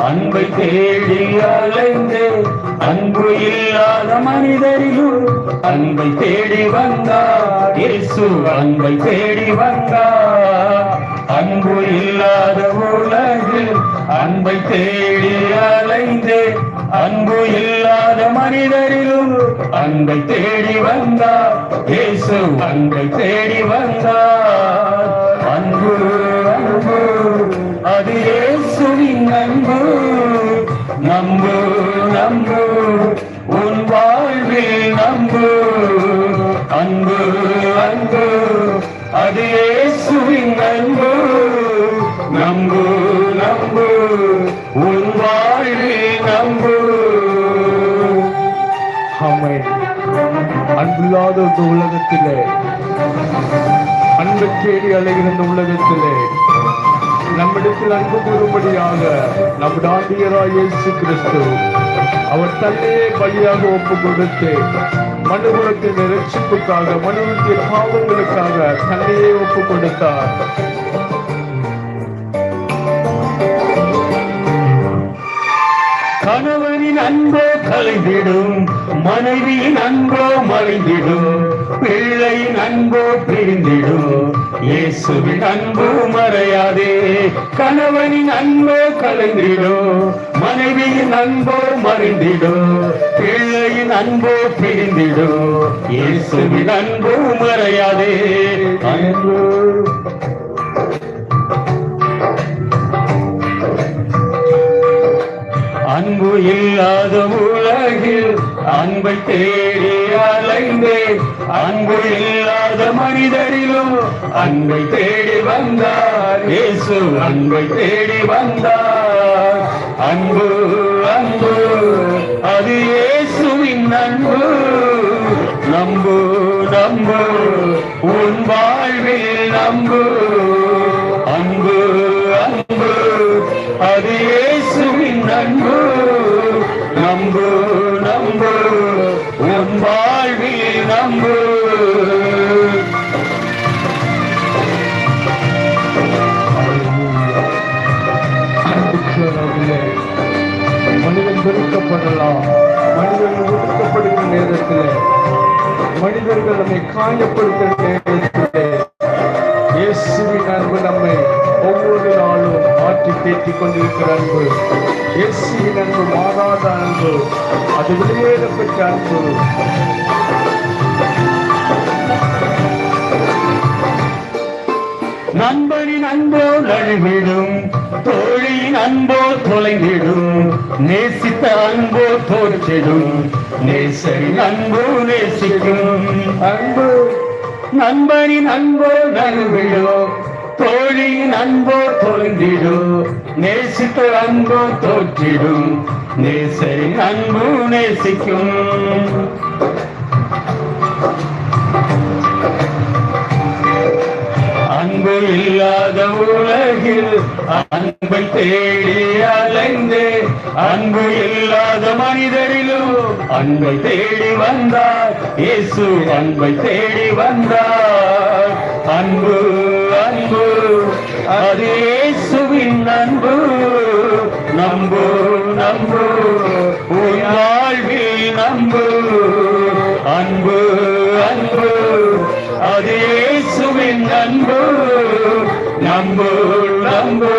அன்பை தேடி அலைந்து அன்பு இல்லாத மனிதரிலும் அன்பை தேடி வந்தார் இயேசு. அன்பை தேடி வந்தார். அன்பு இல்லாத உலகில் அன்பை தேடி அலைந்து அன்பு இல்லாத மனிதரிலும் அன்பை தேடி வந்தார் இயேசு. அன்பை தேடி வந்தார். அன்பு அன்பு அது இயேசுவின் அன்பு. நம்பு நம்பு உன் வாழ்வில் நம்பு. அன்பு அன்பு அது இயேசுவின் அன்பு. நம்பு நம்பு உன் வாழ்வில் நம்பு. ஆமென். அன்பில்லாத இந்த உலகத்திலே, அன்பை தேடி அலைகிற இந்த உலகத்திலே நம்மிடத்தில் அன்பு கூறும்படியாக நம்முடைய ஆண்டவராகிய இயேசு கிறிஸ்து அவர் தன்னையே பலியாக ஒப்பு கொடுத்து மனுகுலத்தின் இரட்சிப்புக்காக, மனுகுலத்தின் பாவங்களுக்காக தன்னையே ஒப்பு கொடுத்தார். கணவனின் அன்போ கலைந்திடும், மனைவியின் அன்போ மறைந்திடும், பிள்ளையின் அன்போ பிரிந்திடும், இயேசுவின் அன்பு மறையாதே. கணவனின் அன்போ கலைந்திடும், மனைவியின் அன்போ மறைந்திடும், பிள்ளையின் அன்போ பிரிந்திடும், இயேசுவின் அன்பு மறையாதே. அன்பு அன்பு இல்லாத உலகில் அன்பை தேடி அலைந்தே அன்பு இல்லாத மனிதரிலும் அன்பை தேடி வந்தார் இயேசு. அன்பை தேடி வந்தார். அன்பு அன்பு அது இயேசுவின் அன்பு. நம்பு நம்பு உன் வாழ்வில் நம்பு. அன்பு அன்பு அது இயேசுவின் அன்பு. நம்பு நம்பு உன் வாழ்வில் நம்பு. மனிதன் வெறுக்கப்படலாம். மனிதன் ஒடுக்கப்படுகிற நேரத்தில், மனிதர்கள் நம்மை காயப்படுத்துகிற நேரத்தில் இயேசுவின் அன்பு நம்மை ஒவ்வொரு நாளும் மாற்றி தேற்றிக் கொண்டிருக்கிற அன்பு. இயேசுவின் அன்பு மாறாத அன்பு, அது வெளியேறப்பட்ட அன்பு. நண்பனின் அன்போ நழுவிடும், தோழியின் அன்போ தொலைந்திடும், நேசித்த அன்போ தோற்றிடும், நேசரின் அன்போ நேசிக்கும். அன்பு நண்பனின் அன்போ நழுவிடும், தோழியின் அன்போ தொலைந்திடும், நேசித்த அன்போ தோற்றிடும், நேசரின் அன்பு நேசிக்கும். அன்பு இல்லாத உலகில் அன்பை தேடி அலைந்து அன்பு இல்லாத மனிதரிலும் அன்பை தேடி வந்தார் இயேசு. அன்பை தேடி வந்தார். அன்பு அன்பு அது இயேசுவின் அன்பு. நம்பு நம்பு உன் வாழ்வில் நம்பு. அன்பு அன்பு அது இயேசுவின் அன்பு. நம்பு நம்பு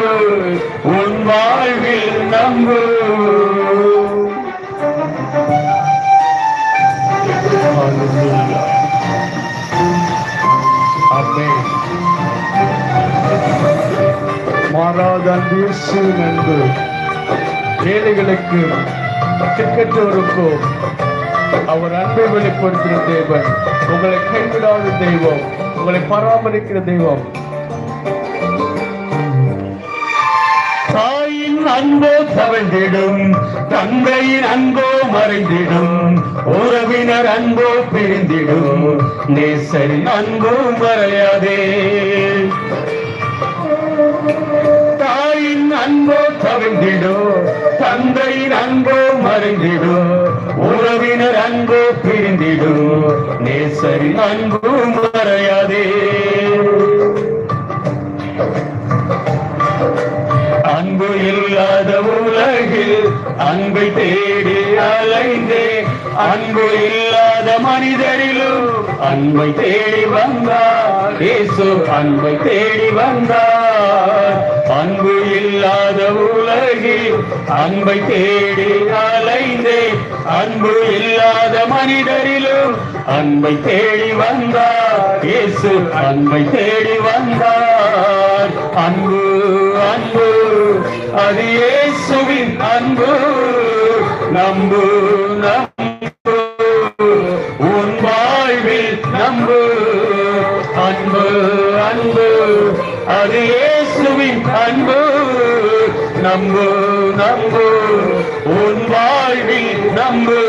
உன் வாழ்வில் நம்பு. ஆமென். மாறாத இயேசுவின் அன்பு ஏழைகளுக்கு திக்கற்றோருக்கும் அவர் அன்பை வெளிப்படுத்துகிற தேவன், உங்களை கைவிடாத தெய்வம், உங்களை பராமரிக்கிற தெய்வம். தாயின் அன்போ தவழ்ந்திடும், தந்தையின் அன்போ மறைந்திடும், உறவினர் அன்போ பிரிந்திடும், நேசரின் அன்போ மறையாதே. தாயின் அன்போ தவழ்ந்திடும், தந்தையின் அன்போ மறைந்திடும், உறவினர் அன்போ பிரிந்திடும், நேசரின் அன்போ மறையாதே. அன்பு இல்லாத உலகில் அன்பை தேடி அலைந்தே, அன்பு இல்லாத மனிதரிலும் அன்பை தேடி வந்தார் இயேசு, அன்பை தேடி வந்தார். அன்பு இல்லாத உலகில் அன்பை தேடி அலைந்தே, அன்பு இல்லாத மனிதரிலும் அன்பை தேடி வந்தார் இயேசு, அன்பை தேடி வந்தார். அன்பு அன்பு அது இயேசுவின் அன்பு, நம்பு நம்பு உன் வாழ்வில் நம்பு. அன்பு அன்பு அது இயேசுவின் அன்பு, நம்பு நம்பு உன் வாழ்வில் நம்பு.